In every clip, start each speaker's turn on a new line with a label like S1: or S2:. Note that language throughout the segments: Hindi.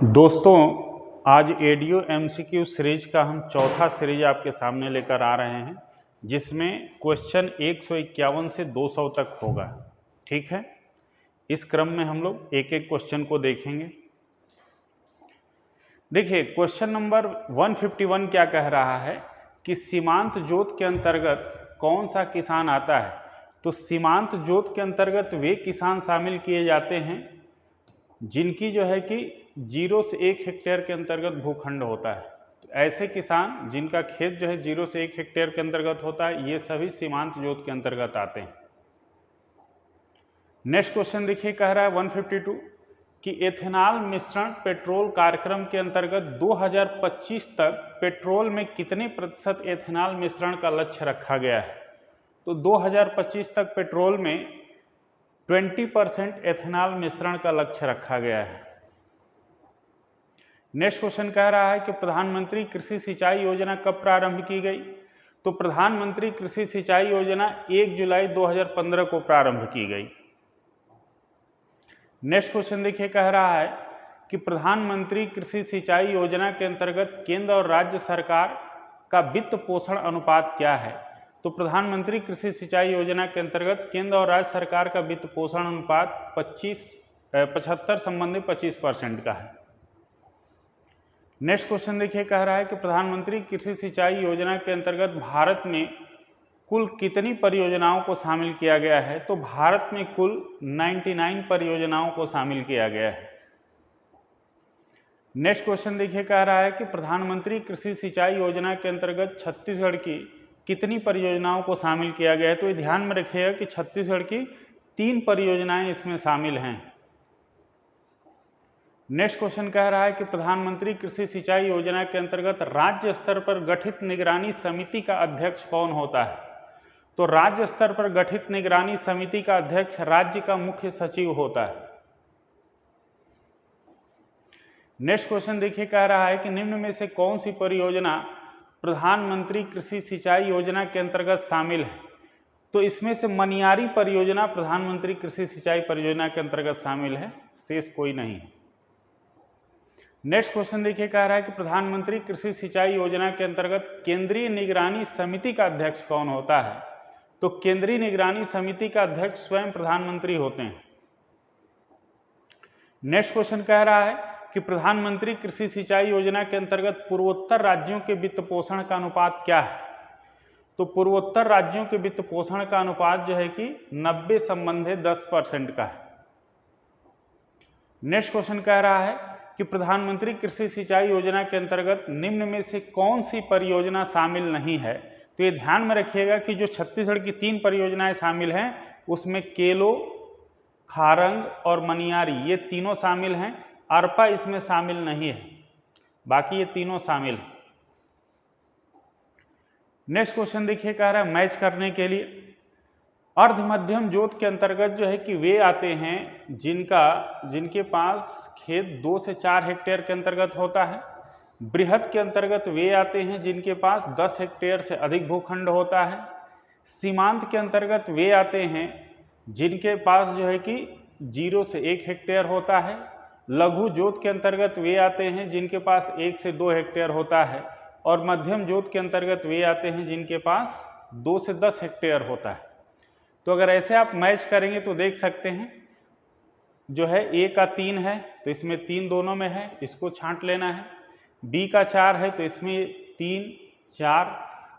S1: दोस्तों, आज एडीओ एमसीक्यू सीरीज का हम चौथा सीरीज आपके सामने लेकर आ रहे हैं, जिसमें क्वेश्चन 151 से 200 तक होगा। ठीक है, इस क्रम में हम लोग एक एक क्वेश्चन को देखेंगे। देखिए, क्वेश्चन नंबर 151 क्या कह रहा है कि सीमांत जोत के अंतर्गत कौन सा किसान आता है। तो सीमांत जोत के अंतर्गत वे किसान शामिल किए जाते हैं जिनकी जो है कि 0 से 1 हेक्टेयर के अंतर्गत भूखंड होता है। तो ऐसे किसान जिनका खेत जो है 0 से 1 हेक्टेयर के अंतर्गत होता है, ये सभी सीमांत जोत के अंतर्गत आते हैं। नेक्स्ट क्वेश्चन देखिए, कह रहा है 152 कि एथेनॉल मिश्रण पेट्रोल कार्यक्रम के अंतर्गत 2025 तक पेट्रोल में कितने प्रतिशत एथेनॉल मिश्रण का लक्ष्य रखा गया है। तो 2025 तक पेट्रोल में 20% एथेनॉल मिश्रण का लक्ष्य रखा गया है। नेक्स्ट क्वेश्चन कह रहा है कि प्रधानमंत्री कृषि सिंचाई योजना कब प्रारंभ की गई। तो प्रधानमंत्री कृषि सिंचाई योजना 1 जुलाई 2015 को प्रारंभ की गई। नेक्स्ट क्वेश्चन देखिए, कह रहा है कि प्रधानमंत्री कृषि सिंचाई योजना के अंतर्गत केंद्र और राज्य सरकार का वित्त पोषण अनुपात क्या है। तो प्रधानमंत्री कृषि सिंचाई योजना के अंतर्गत केंद्र और राज्य सरकार का वित्त पोषण अनुपात 75 संबंधी 25% का है। नेक्स्ट क्वेश्चन देखिए, कह रहा है कि प्रधानमंत्री कृषि सिंचाई योजना के अंतर्गत भारत में कुल कितनी परियोजनाओं को शामिल किया गया है। तो भारत में कुल 99 परियोजनाओं को शामिल किया गया है। नेक्स्ट क्वेश्चन देखिए, कह रहा है कि प्रधानमंत्री कृषि सिंचाई योजना के अंतर्गत छत्तीसगढ़ की कितनी परियोजनाओं को शामिल किया गया है। तो ये ध्यान में रखिएगा कि छत्तीसगढ़ की 3 परियोजनाएं इसमें शामिल हैं। नेक्स्ट क्वेश्चन कह रहा है कि प्रधानमंत्री कृषि सिंचाई योजना के अंतर्गत राज्य स्तर पर गठित निगरानी समिति का अध्यक्ष कौन होता है। तो राज्य स्तर पर गठित निगरानी समिति का अध्यक्ष राज्य का मुख्य सचिव होता है। नेक्स्ट क्वेश्चन देखिए, कह रहा है कि निम्न में से कौन सी परियोजना प्रधानमंत्री कृषि सिंचाई योजना के अंतर्गत शामिल है। तो इसमें से मनियारी परियोजना प्रधानमंत्री कृषि सिंचाई परियोजना के अंतर्गत शामिल है, शेष कोई नहीं है। नेक्स्ट क्वेश्चन देखिए, कह रहा है कि प्रधानमंत्री कृषि सिंचाई योजना के अंतर्गत केंद्रीय निगरानी समिति का अध्यक्ष कौन होता है। तो केंद्रीय निगरानी समिति का अध्यक्ष स्वयं प्रधानमंत्री होते हैं। नेक्स्ट क्वेश्चन कह रहा है कि प्रधानमंत्री कृषि सिंचाई योजना के अंतर्गत पूर्वोत्तर राज्यों के वित्त पोषण का अनुपात क्या है। तो पूर्वोत्तर राज्यों के वित्त पोषण का अनुपात जो है कि 90 संबंधे 10% का है। नेक्स्ट क्वेश्चन कह रहा है कि प्रधानमंत्री कृषि सिंचाई योजना के अंतर्गत निम्न में से कौन सी परियोजना शामिल नहीं है। तो ये ध्यान में रखिएगा कि जो छत्तीसगढ़ की 3 परियोजनाएं शामिल हैं उसमें केलो, खारंग और मनियारी ये तीनों शामिल हैं। अरपा इसमें शामिल नहीं है, बाकी ये तीनों शामिल हैं। नेक्स्ट क्वेश्चन देखिए, कह रहा है मैच करने के लिए अर्ध मध्यम जोत के अंतर्गत जो है कि वे आते हैं जिनके पास खेत 2 से 4 हेक्टेयर के अंतर्गत होता है। बृहद के अंतर्गत वे आते हैं जिनके पास 10 हेक्टेयर से अधिक भूखंड होता है। सीमांत के अंतर्गत वे आते हैं जिनके पास जो है कि 0 से 1 हेक्टेयर होता है। लघु जोत के अंतर्गत वे आते हैं जिनके पास 1 से 2 हेक्टेयर होता है। और मध्यम जोत के अंतर्गत वे आते हैं जिनके पास 2 से 10 हेक्टेयर होता है। तो अगर ऐसे आप मैच करेंगे तो देख सकते हैं जो है A का 3 है तो इसमें 3 दोनों में है, इसको छांट लेना है। B का 4 है तो इसमें 3 4।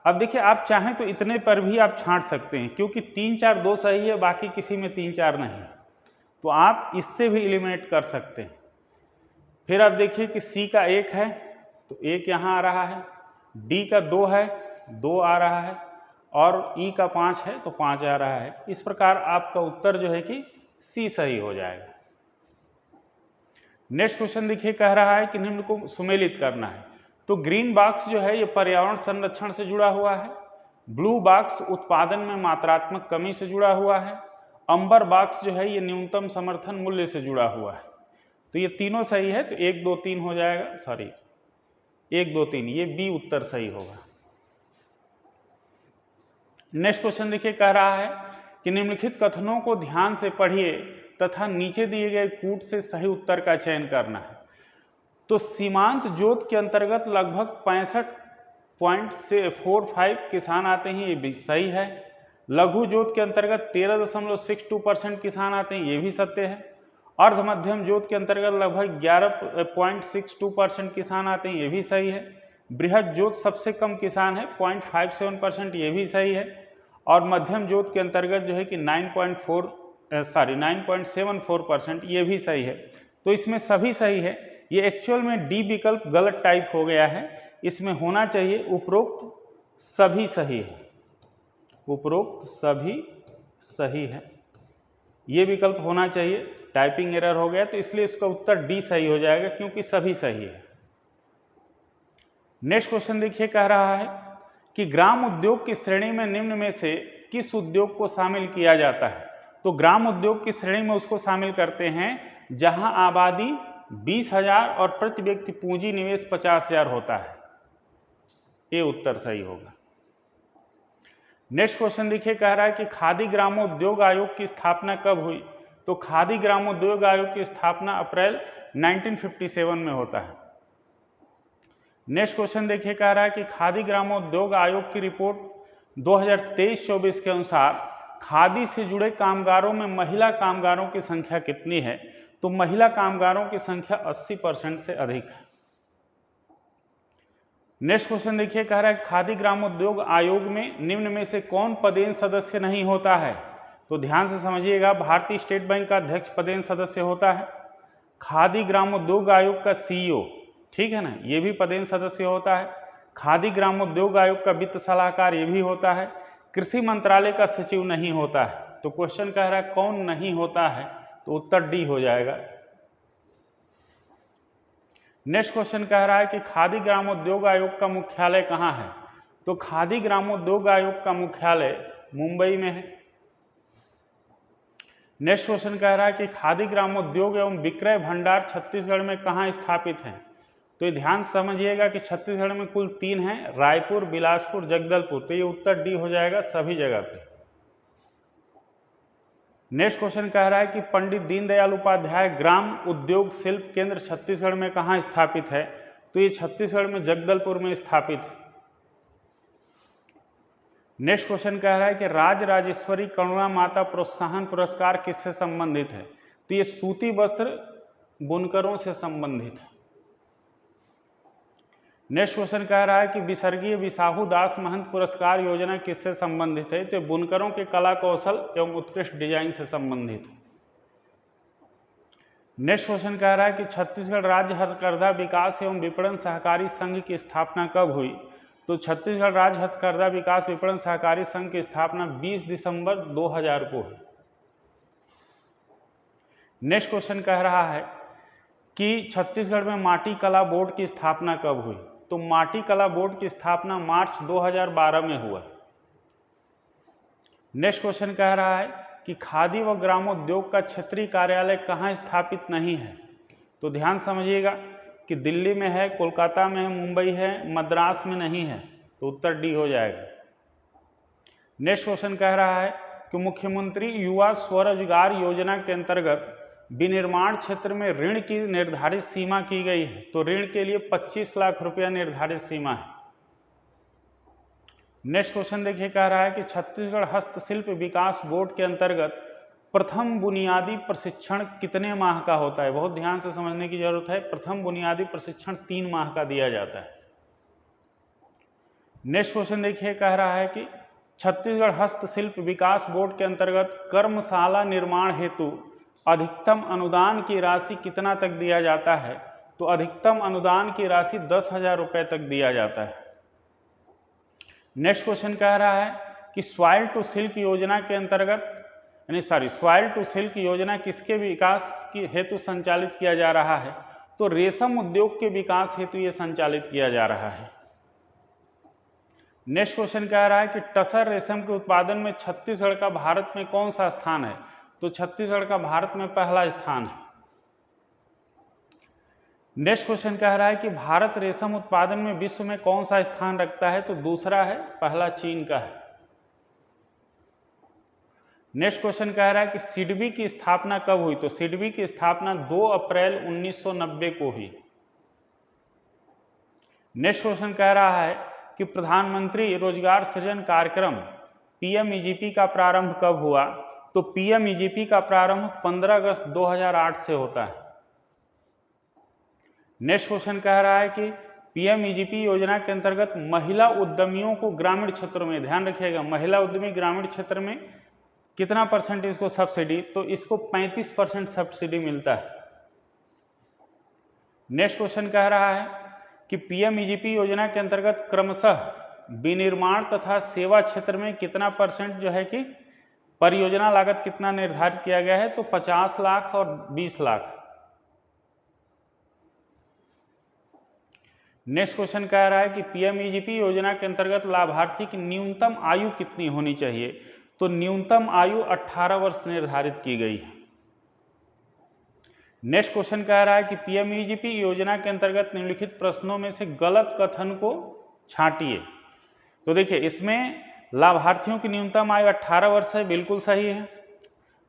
S1: अब देखिए, आप चाहें तो इतने पर भी आप छांट सकते हैं, क्योंकि 3 4 2 सही है, बाकी किसी में 3 4 नहीं है, तो आप इससे भी एलिमिनेट कर सकते हैं। फिर आप देखिए कि C का 1 है तो 1 यहाँ आ रहा है, D का 2 है 2 आ रहा है, और E का 5 है तो 5 आ रहा है। इस प्रकार आपका उत्तर जो है कि C सही हो जाएगा। नेक्स्ट क्वेश्चन देखिए, कह रहा है कि निम्न को सुमेलित करना है। तो ग्रीन बॉक्स जो है ये पर्यावरण संरक्षण से जुड़ा हुआ है। ब्लू बॉक्स उत्पादन में मात्रात्मक कमी से जुड़ा हुआ है। अंबर बॉक्स जो है ये न्यूनतम समर्थन मूल्य से जुड़ा हुआ है। तो ये तीनों सही है, तो 1 2 3 हो जाएगा, सॉरी 1 2 3, ये बी उत्तर सही होगा। नेक्स्ट क्वेश्चन देखिए, कह रहा है कि निम्नलिखित कथनों को ध्यान से पढ़िए तथा नीचे दिए गए कूट से सही उत्तर का चयन करना है। तो सीमांत जोत के अंतर्गत लगभग 65.45 किसान आते हैं, ये भी सही है। लघु जोत के अंतर्गत 13.62% किसान आते हैं, ये भी सत्य है। अर्ध मध्यम जोत के अंतर्गत लगभग 11.62% किसान आते हैं, ये भी सही है। बृहद जोत सबसे कम किसान है 0.57%, ये भी सही है। और मध्यम जोत के अंतर्गत जो है कि 9.74%, ये भी सही है। तो इसमें सभी सही है। ये एक्चुअल में डी विकल्प गलत टाइप हो गया है, इसमें होना चाहिए उपरोक्त सभी सही है, उपरोक्त सभी सही है, ये विकल्प होना चाहिए। टाइपिंग एरर हो गया तो इसलिए इसका उत्तर डी सही हो जाएगा, क्योंकि सभी सही है। नेक्स्ट क्वेश्चन देखिए, कह रहा है कि ग्राम उद्योग की श्रेणी में निम्न में से किस उद्योग को शामिल किया जाता है। तो ग्राम उद्योग की श्रेणी में उसको शामिल करते हैं जहां आबादी 20,000 और प्रति व्यक्ति पूंजी निवेश 50,000 होता है, ये उत्तर सही होगा। नेक्स्ट क्वेश्चन देखिए, कह रहा है कि खादी ग्रामोद्योग आयोग की स्थापना कब हुई। तो खादी ग्रामोद्योग आयोग की स्थापना अप्रैल 1957 में होता है। नेक्स्ट क्वेश्चन देखिए, कह रहा है कि खादी ग्रामोद्योग आयोग की रिपोर्ट 2023-24 के अनुसार खादी से जुड़े कामगारों में महिला कामगारों की संख्या कितनी है। तो महिला कामगारों की संख्या 80% से अधिक है। नेक्स्ट क्वेश्चन देखिए, कह रहा है खादी ग्रामोद्योग आयोग में निम्न में से कौन पदेन सदस्य नहीं होता है। तो ध्यान से समझिएगा, भारतीय स्टेट बैंक का अध्यक्ष पदेन सदस्य होता है, खादी ग्रामोद्योग आयोग का सीईओ, ठीक है ना, ये भी पदेन सदस्य होता है, खादी ग्रामोद्योग आयोग का वित्त सलाहकार ये भी होता है, कृषि मंत्रालय का सचिव नहीं होता है। तो क्वेश्चन कह रहा है कौन नहीं होता है, तो उत्तर डी हो जाएगा। नेक्स्ट क्वेश्चन कह रहा है कि खादी ग्रामोद्योग आयोग का मुख्यालय कहाँ है। तो खादी ग्रामोद्योग आयोग का मुख्यालय मुंबई में है। नेक्स्ट क्वेश्चन कह रहा है कि खादी ग्रामोद्योग एवं विक्रय भंडार छत्तीसगढ़ में कहाँ स्थापित हैं। तो ये ध्यान समझिएगा कि छत्तीसगढ़ में कुल 3 हैं, रायपुर, बिलासपुर, जगदलपुर। तो ये उत्तर डी हो जाएगा सभी जगह पे। नेक्स्ट क्वेश्चन कह रहा है कि पंडित दीनदयाल उपाध्याय ग्राम उद्योग शिल्प केंद्र छत्तीसगढ़ में कहाँ स्थापित है। तो ये छत्तीसगढ़ में जगदलपुर में स्थापित है। नेक्स्ट क्वेश्चन कह रहा है कि राज राजेश्वरी करुणा माता प्रोत्साहन पुरस्कार किससे संबंधित है। तो ये सूती वस्त्र बुनकरों से संबंधित है। नेक्स्ट क्वेश्चन कह रहा है कि विसर्गीय विसाहू दास महंत पुरस्कार योजना किससे संबंधित है। तो बुनकरों के कला कौशल एवं उत्कृष्ट डिजाइन से संबंधित है। नेक्स्ट क्वेश्चन कह रहा है कि छत्तीसगढ़ राज्य हथकरघा विकास एवं विपणन सहकारी संघ की स्थापना कब हुई। तो छत्तीसगढ़ राज्य हथकरघा विकास विपणन सहकारी संघ की स्थापना 20 दिसंबर 2000 को हुई। नेक्स्ट क्वेश्चन कह रहा है कि छत्तीसगढ़ में माटी कला बोर्ड की स्थापना कब हुई। तो माटी कला बोर्ड की स्थापना मार्च 2012 में हुआ। नेक्स्ट क्वेश्चन कह रहा है कि खादी व ग्रामोद्योग का क्षेत्रीय कार्यालय कहाँ स्थापित नहीं है। तो ध्यान समझिएगा कि दिल्ली में है, कोलकाता में है, मुंबई है, मद्रास में नहीं है। तो उत्तर डी हो जाएगा। नेक्स्ट क्वेश्चन कह रहा है कि मुख्यमंत्री युवा स्वरोजगार योजना के अंतर्गत विनिर्माण क्षेत्र में ऋण की निर्धारित सीमा की गई है। तो ऋण के लिए 25 लाख रुपया निर्धारित सीमा है। नेक्स्ट क्वेश्चन देखिए, कह रहा है कि छत्तीसगढ़ हस्तशिल्प विकास बोर्ड के अंतर्गत प्रथम बुनियादी प्रशिक्षण कितने माह का होता है। बहुत ध्यान से समझने की जरूरत है। प्रथम बुनियादी प्रशिक्षण 3 माह का दिया जाता है। नेक्स्ट क्वेश्चन देखिए, कह रहा है कि छत्तीसगढ़ हस्तशिल्प विकास बोर्ड के अंतर्गत कर्मशाला निर्माण हेतु अधिकतम अनुदान की राशि कितना तक दिया जाता है। तो अधिकतम अनुदान की राशि 10,000 रुपये तक दिया जाता है। नेक्स्ट क्वेश्चन कह रहा है कि सॉइल टू सिल्क योजना के अंतर्गत सॉइल टू सिल्क योजना किसके विकास की हेतु संचालित किया जा रहा है। तो रेशम उद्योग के विकास हेतु यह संचालित किया जा रहा है। नेक्स्ट क्वेश्चन कह रहा है कि टसर रेशम के उत्पादन में छत्तीसगढ़ का भारत में कौन सा स्थान है। तो छत्तीसगढ़ का भारत में पहला स्थान है। नेक्स्ट क्वेश्चन कह रहा है कि भारत रेशम उत्पादन में विश्व में कौन सा स्थान रखता है। तो दूसरा है, पहला चीन का है। नेक्स्ट क्वेश्चन कह रहा है कि सिडबी की स्थापना कब हुई। तो सिडबी की स्थापना 2 अप्रैल 1990 को हुई। नेक्स्ट क्वेश्चन कह रहा है कि प्रधानमंत्री रोजगार सृजन कार्यक्रम पीएमईजीपी का प्रारंभ कब हुआ? तो पीएमईजीपी का प्रारंभ 15 अगस्त 2008 से होता है। नेक्स्ट क्वेश्चन कह रहा है कि पीएमईजीपी योजना के अंतर्गत महिला उद्यमियों को ग्रामीण क्षेत्रों में, ध्यान रखिएगा, महिला उद्यमी ग्रामीण क्षेत्र में कितना परसेंट इसको सब्सिडी? तो इसको 35% सब्सिडी मिलता है। नेक्स्ट क्वेश्चन कह रहा है कि पीएमईजीपी योजना के अंतर्गत क्रमशः विनिर्माण तथा सेवा क्षेत्र में कितना परसेंट जो है कि परियोजना लागत कितना निर्धारित किया गया है? तो 50 लाख और 20 लाख। नेक्स्ट क्वेश्चन कह रहा है कि पीएमईजीपी योजना के अंतर्गत लाभार्थी की न्यूनतम आयु कितनी होनी चाहिए? तो न्यूनतम आयु 18 वर्ष निर्धारित की गई है। नेक्स्ट क्वेश्चन कह रहा है कि पीएमईजीपी योजना के अंतर्गत निम्नलिखित प्रश्नों में से गलत कथन को छांटिए। तो देखिए, इसमें लाभार्थियों की न्यूनतम आयु 18 वर्ष है, बिल्कुल सही है।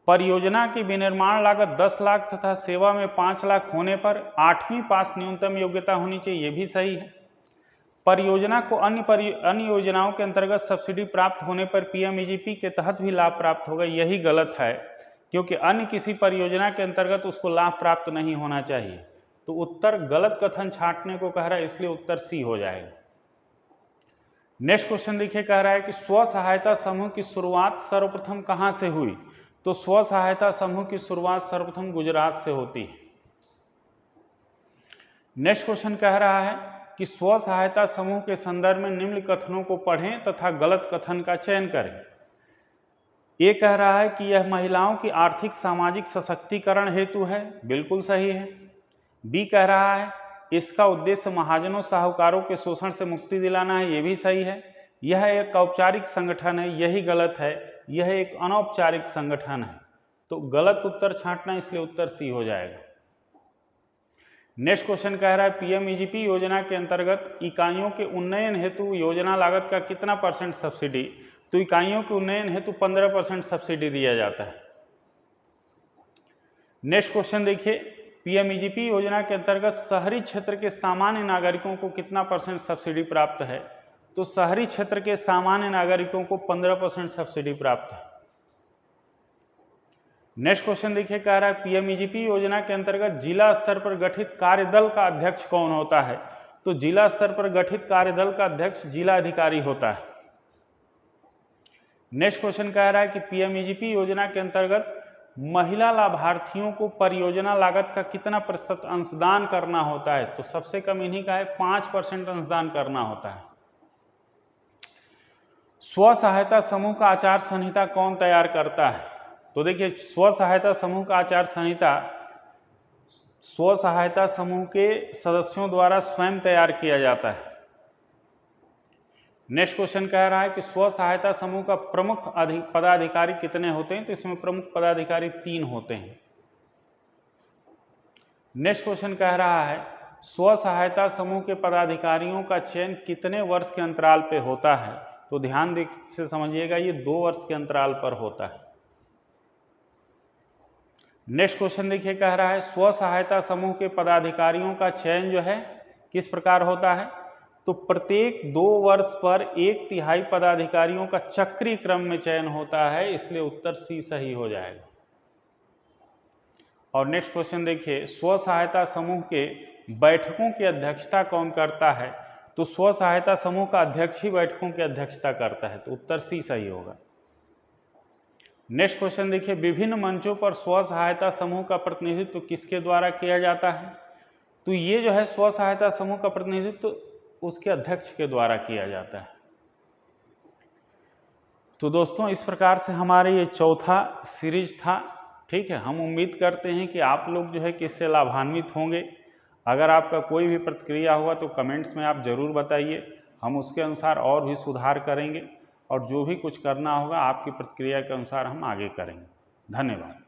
S1: परियोजना की विनिर्माण लागत 10 लाख तथा सेवा में 5 लाख होने पर 8वीं पास न्यूनतम योग्यता होनी चाहिए, ये भी सही है। परियोजना को अन्य योजनाओं के अंतर्गत सब्सिडी प्राप्त होने पर पीएमईजीपी के तहत भी लाभ प्राप्त होगा, यही गलत है, क्योंकि अन्य किसी परियोजना के अंतर्गत उसको लाभ प्राप्त नहीं होना चाहिए। तो उत्तर गलत कथन छांटने को कह रहा है, इसलिए उत्तर सी हो जाएगा। नेक्स्ट क्वेश्चन देखिए, कह रहा है कि स्व सहायता समूह की शुरुआत सर्वप्रथम कहां से हुई? तो स्व सहायता समूह की शुरुआत सर्वप्रथम गुजरात से होती है। नेक्स्ट क्वेश्चन कह रहा है कि स्व सहायता समूह के संदर्भ में निम्न कथनों को पढ़ें तथा गलत कथन का चयन करें। ये कह रहा है कि यह महिलाओं की आर्थिक सामाजिक सशक्तिकरण हेतु है, बिल्कुल सही है। बी कह रहा है इसका उद्देश्य महाजनों साहूकारों के शोषण से मुक्ति दिलाना है, ये भी सही है। यह एक औपचारिक संगठन है, यही गलत है, यह एक अनौपचारिक संगठन है। तो गलत उत्तर छांटना, इसलिए उत्तर सी हो जाएगा। नेक्स्ट क्वेश्चन कह रहा है पीएमईजीपी योजना के अंतर्गत इकाइयों के उन्नयन हेतु योजना लागत का कितना परसेंट सब्सिडी? तो इकाइयों के उन्नयन हेतु 15% सब्सिडी दिया जाता है। नेक्स्ट क्वेश्चन देखिए, पीएमईजीपी योजना के अंतर्गत शहरी क्षेत्र के सामान्य नागरिकों को कितना परसेंट सब्सिडी प्राप्त है? तो शहरी क्षेत्र के सामान्य नागरिकों को 15% सब्सिडी प्राप्त है। नेक्स्ट क्वेश्चन देखिए, कह रहा है पीएमईजीपी योजना के अंतर्गत जिला स्तर पर गठित कार्यदल का अध्यक्ष कौन होता है? तो जिला स्तर पर गठित कार्यदल का अध्यक्ष जिला अधिकारी होता है। नेक्स्ट क्वेश्चन कह रहा है कि पीएमईजीपी योजना के अंतर्गत महिला लाभार्थियों को परियोजना लागत का कितना प्रतिशत अंशदान करना होता है? तो सबसे कम इन्हीं का है, 5% अंशदान करना होता है। स्व सहायता समूह का आचार संहिता कौन तैयार करता है? तो देखिए, स्व सहायता समूह का आचार संहिता स्व सहायता समूह के सदस्यों द्वारा स्वयं तैयार किया जाता है। नेक्स्ट क्वेश्चन कह रहा है कि स्व सहायता समूह का प्रमुख पदाधिकारी कितने होते हैं? तो इसमें प्रमुख पदाधिकारी 3 होते हैं। नेक्स्ट क्वेश्चन कह रहा है स्व सहायता समूह के पदाधिकारियों का चयन कितने वर्ष के अंतराल पे होता है? तो ध्यान से समझिएगा, ये 2 वर्ष के अंतराल पर होता है। नेक्स्ट क्वेश्चन देखिए, कह रहा है स्व सहायता समूह के पदाधिकारियों का चयन जो है किस प्रकार होता है? तो प्रत्येक 2 वर्ष पर 1/3 पदाधिकारियों का चक्रीय क्रम में चयन होता है, इसलिए उत्तर सी सही हो जाएगा। और नेक्स्ट क्वेश्चन देखिए, स्व सहायता समूह के बैठकों की अध्यक्षता कौन करता है? तो स्व सहायता समूह का अध्यक्ष ही बैठकों की अध्यक्षता करता है, तो उत्तर सी सही होगा। नेक्स्ट क्वेश्चन देखिए, विभिन्न मंचों पर स्व सहायता समूह का प्रतिनिधित्व किसके द्वारा किया जाता है? तो ये जो है स्व सहायता समूह का प्रतिनिधित्व उसके अध्यक्ष के द्वारा किया जाता है। तो दोस्तों, इस प्रकार से हमारे ये चौथा सीरीज था। ठीक है, हम उम्मीद करते हैं कि आप लोग जो है कि इससे लाभान्वित होंगे। अगर आपका कोई भी प्रतिक्रिया हुआ तो कमेंट्स में आप ज़रूर बताइए, हम उसके अनुसार और भी सुधार करेंगे और जो भी कुछ करना होगा आपकी प्रतिक्रिया के अनुसार हम आगे करेंगे। धन्यवाद।